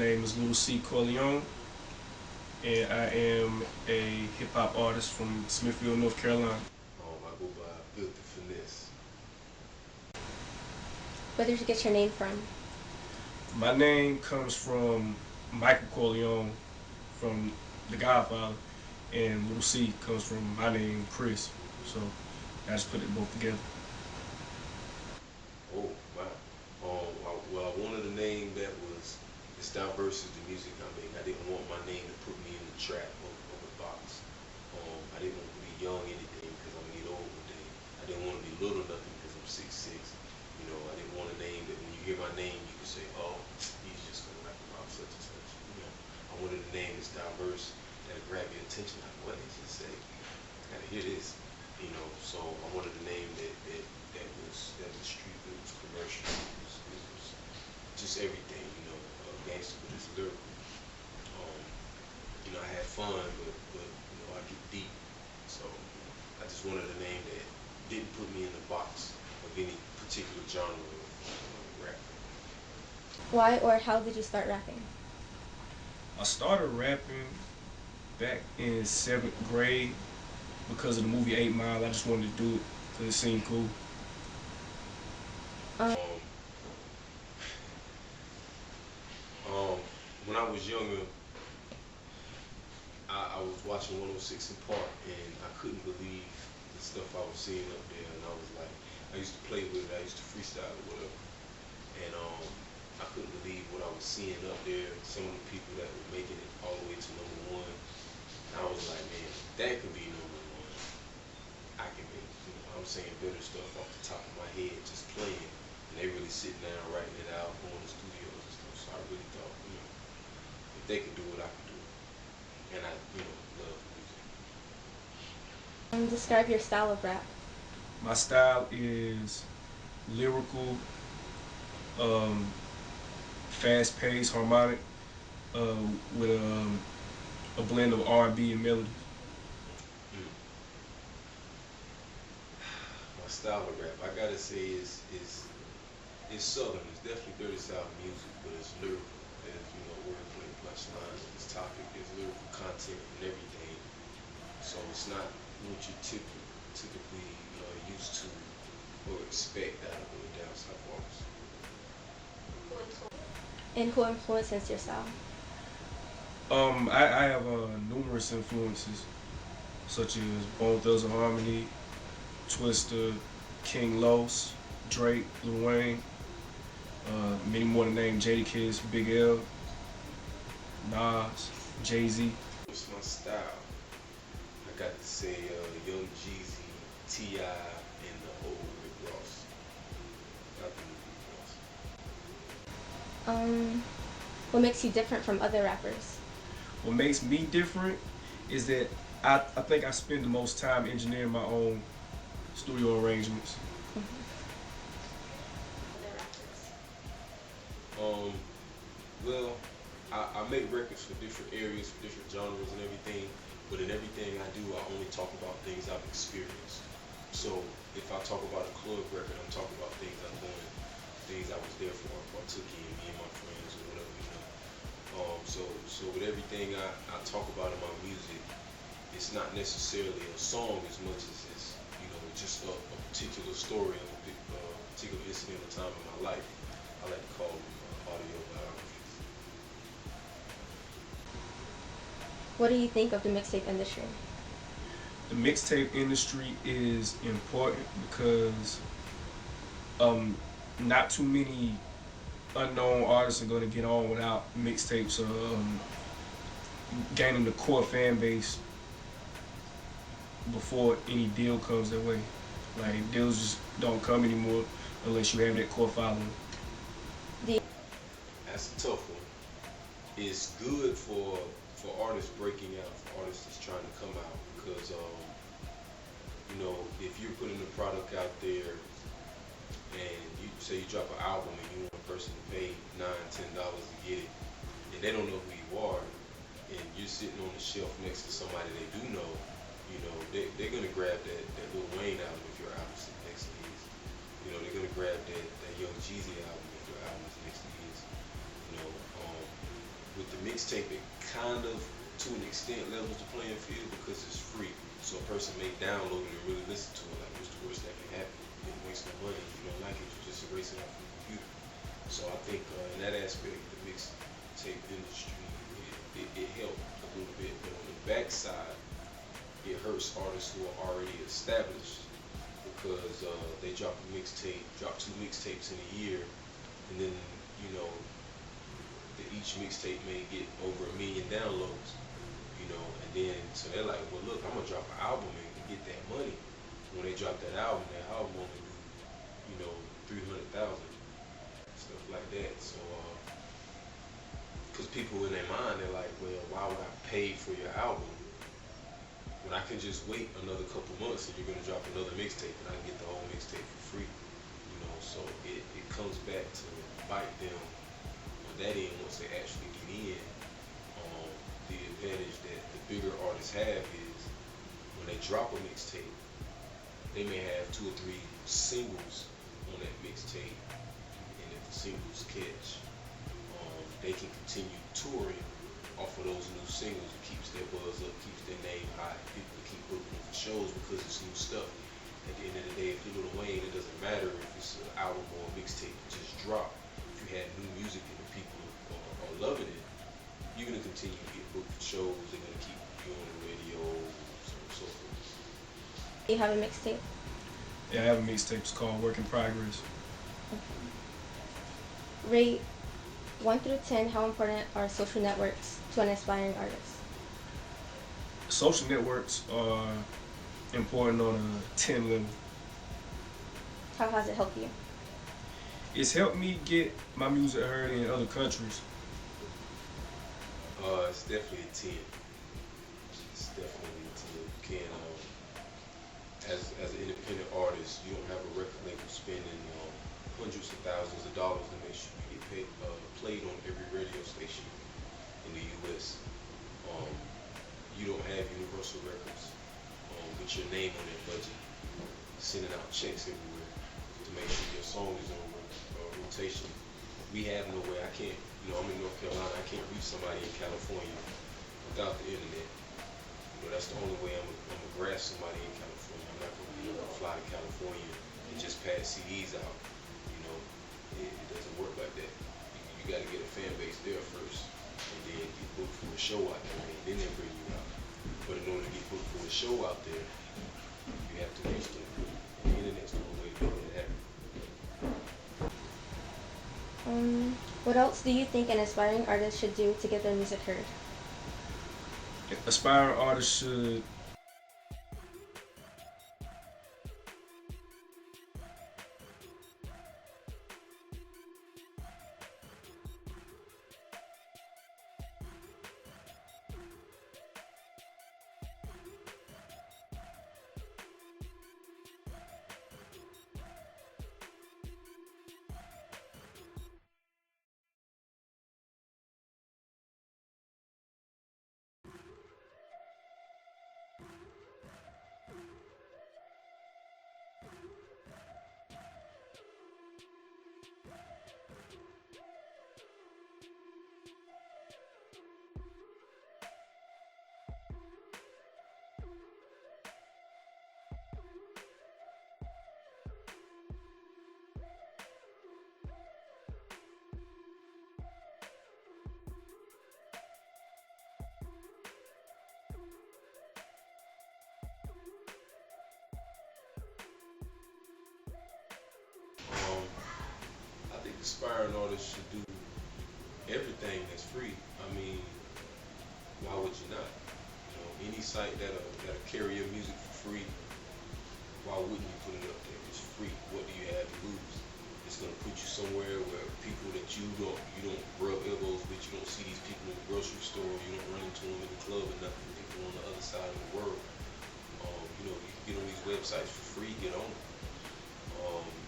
name is Lil C Corleone, and I am a hip-hop artist from Smithfield, North Carolina. I go by Filthy Finesse. Where did you get your name from? My name comes from Michael Corleone from The Godfather, and Lil C comes from my name, Chris. So I just put it both together. Oh, wow. Well, I wanted a name that was as diverse as the music I make. I didn't want my name to put me in the trap of a box. I didn't want to be young anything because I'm going to get old one day. I didn't want to be little nothing because I'm 6'6". You know, I didn't want a name that when you hear my name, you can say, oh, he's just going to rap about such and such. You know, I wanted a name that's diverse, that'll grab your attention. Like, what did you say? I got to hear this. You know, so I wanted a name that was street, that was commercial, it was just everything, you know, gangster, but it's lyrical. You know, I had fun, but you know, I get deep. So I just wanted a name that didn't put me in the box of any particular genre of rap. Why or how did you start rapping? I started rapping back in 7th grade because of the movie 8 Mile. I just wanted to do it because it seemed cool. When I was younger, I was watching 106 in Park, and I couldn't believe the stuff I was seeing up there. And I was like, I used to play with it, I used to freestyle or whatever. And I couldn't believe what I was seeing up there. Some of the people that were making it all the way to #1. And I was like, man, that could be #1. I can make, you know, I'm saying better stuff off the top of my head, just playing. And they really sitting down, writing it out, going to studios and stuff. So I really thought, you know, if they could do it, I could do it. And I, you know, love music. Describe your style of rap. My style is lyrical, fast-paced, harmonic, with a blend of R&B and melody. My style of rap, I gotta say, is southern. It's definitely dirty South music, but it's lyrical. There's, you know, wordplay, punchlines, this topic, there's lyrical content and everything. So it's not what you typically used to or expect out of a down south artist. And who influences your style? I have numerous influences, such as Bone Thugs and Harmony, Twista, King Los, Drake, Lil Wayne, many more to name: Jadakiss, Big L, Nas, Jay-Z. What's my style? I got to say Young Jeezy, T.I., and the old Rick Ross. What makes you different from other rappers? What makes me different is that I think I spend the most time engineering my own studio arrangements. Well, I make records for different areas, for different genres and everything, but in everything I do, I only talk about things I've experienced. So if I talk about a club record, I'm talking about things I'm doing, things I was there for, partook in, me and my friends or whatever, you know. So with everything I talk about in my music, it's not necessarily a song as much as it's, you know, just a particular story of a particular incident or time in my life. I like to call them audio biographies. What do you think of the mixtape industry? The mixtape industry is important because not too many unknown artists are going to get on without mixtapes gaining the core fan base before any deal comes their way. Like, deals just don't come anymore unless you have that core following. That's a tough one. It's good for artists breaking out, for artists that's trying to come out, because you know, if you're putting a product out there and you say you drop an album and you want a person to pay $9, $10 to get it, and they don't know who you are, and you're sitting on the shelf next to somebody they do know, you know, they're gonna grab that Lil Wayne album if your album's next to his. You know, they're gonna grab that Young Jeezy album if your album's next to his. You know, With the mixtape, it kind of, to an extent, levels the playing field because it's free. So a person may download it and really listen to it. Like, what's the worst that can happen? You didn't waste no money. You don't like it, you just erase it off the computer. So I think in that aspect, the mixtape industry, it helped a little bit. But on the backside, it hurts artists who are already established because they drop two mixtapes in a year, and then, you know, each mixtape may get over 1 million downloads, you know, and then so they're like, well, look, I'm gonna drop an album and get that money. When they drop that album only do, you know, 300,000, stuff like that. So, because people in their mind, they're like, well, why would I pay for your album when I can just wait another couple months and you're gonna drop another mixtape and I can get the whole mixtape for free, you know? So it comes back to bite them that end once they actually get in. The advantage that the bigger artists have is when they drop a mixtape, they may have 2 or 3 singles on that mixtape, and if the singles catch, they can continue touring off of those new singles. It keeps their buzz up, keeps their name high. People can keep booking for shows because it's new stuff. At the end of the day, if you're Lil Wayne, it doesn't matter if it's an album or a mixtape, just drop. If you had new music and the people are loving it, you're gonna continue to get booked for shows. They're gonna keep you on the radio, so on and so forth. You have a mixtape? Yeah, I have a mixtape. It's called Work in Progress. Rate 1 through 10, how important are social networks to an aspiring artist? Social networks are important on a 10 level. How has it helped you? It's helped me get my music heard in other countries. It's definitely a 10. It's definitely a 10. You can, as an independent artist, you don't have a record label spending hundreds of thousands of dollars to make sure you get played on every radio station in the U.S. You don't have Universal Records with your name on their budget, sending out checks everywhere to make sure your song is on rotation. We have no way. I can't, I'm in North Carolina. I can't reach somebody in California without the internet. That's the only way I'm gonna grasp somebody in California. I'm not gonna be able to fly to California and just pass CDs out. It doesn't work like that. You got to get a fan base there first, and then get booked for a show out there, and then they bring you out. But in order to get booked for a show out there, you have to reach them. And the internet's the only way to make that happen. What else do you think an aspiring artist should do to get their music heard? Aspiring artists should I think aspiring artists should do everything that's free. I mean, why would you not? Any site that'll carry your music for free, why wouldn't you put it up there? It's free. What do you have to lose? It's gonna put you somewhere where people that you don't rub elbows with, you don't see these people in the grocery store, you don't run into them in the club or nothing. People on the other side of the world. You can get on these websites for free. Get on it.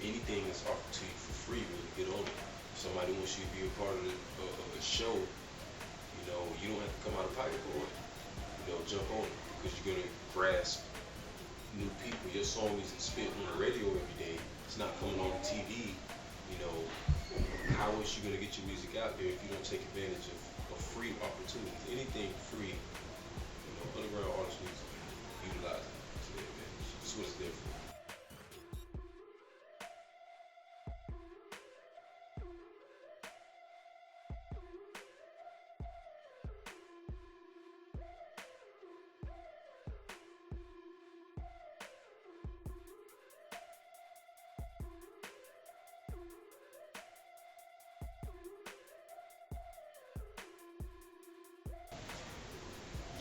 Anything that's offered to you for free, really get on it. If somebody wants you to be a part of a show, you don't have to come out of pocket for it. Jump on it because you're gonna grasp new people. Your song isn't spit on the radio every day. It's not coming on the TV. How else you gonna get your music out there if you don't take advantage of free opportunities. Anything free, underground artists need to utilize it to their advantage. That's what it's there for.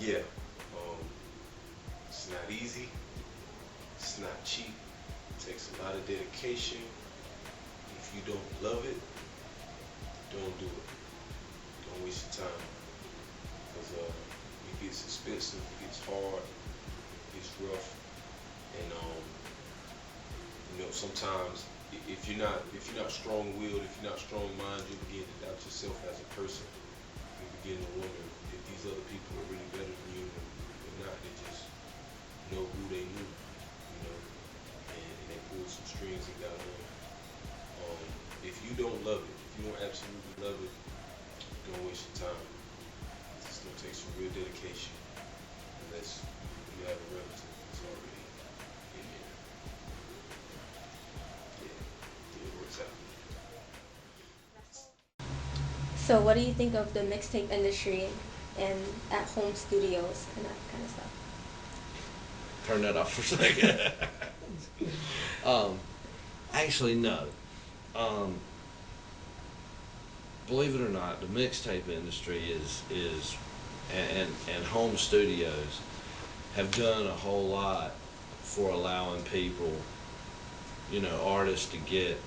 Yeah, it's not easy. It's not cheap. It takes a lot of dedication. If you don't love it, don't do it. Don't waste your time. Because it gets expensive, it gets hard, it gets rough. And sometimes if you're not strong-willed, if you're not strong-minded, you begin to doubt yourself as a person. You begin to wonder if these other people are really better than you. They're not. They just know who they knew, and they pulled some strings and got on. If you don't love it, if you don't absolutely love it, don't waste your time. It's gonna take some real dedication, unless you have a relative that's already in there. Yeah, it works out. So, what do you think of the mixtape industry and at-home studios and that kind of stuff? Turn that off for a second. Actually, no. Believe it or not, the mixtape industry and home studios have done a whole lot for allowing people, artists to get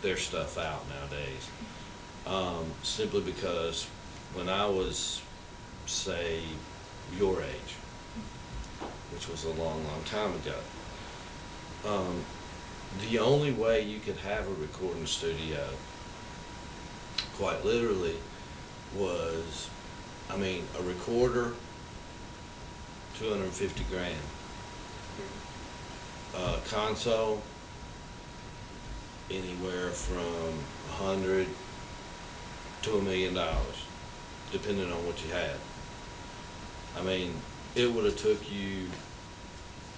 their stuff out nowadays. Simply because when I was, say, your age, which was a long, long time ago, the only way you could have a recording studio, quite literally, was, a recorder, 250 grand. Console, anywhere from 100 to $1 million, depending on what you had. It would have took you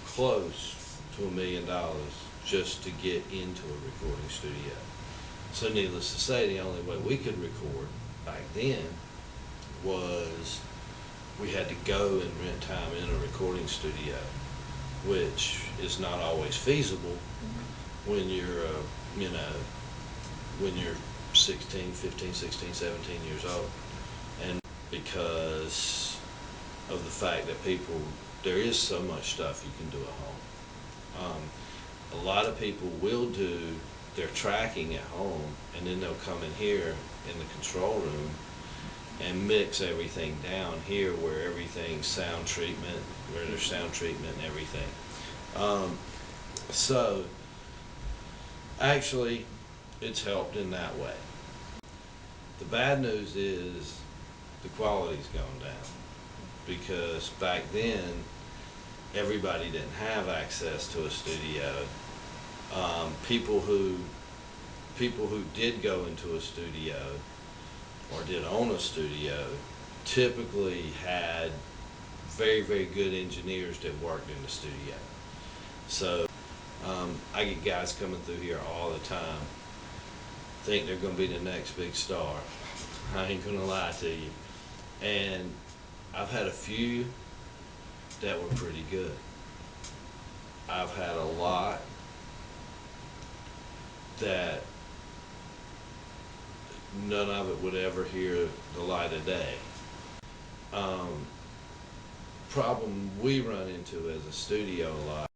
close to $1 million just to get into a recording studio. So needless to say, the only way we could record back then was we had to go and rent time in a recording studio, which is not always feasible when you're, when you're 16, 15, 16, 17 years old. And because of the fact that there is so much stuff you can do at home. A lot of people will do their tracking at home, and then they'll come in here in the control room and mix everything down here where everything's sound treatment, where there's sound treatment and everything. So actually, it's helped in that way. The bad news is the quality's gone down, because back then everybody didn't have access to a studio. People who did go into a studio or did own a studio typically had very, very good engineers that worked in the studio. So I get guys coming through here all the time, think they're going to be the next big star. I ain't going to lie to you. And I've had a few that were pretty good. I've had a lot that none of it would ever hear the light of day. Problem we run into as a studio a lot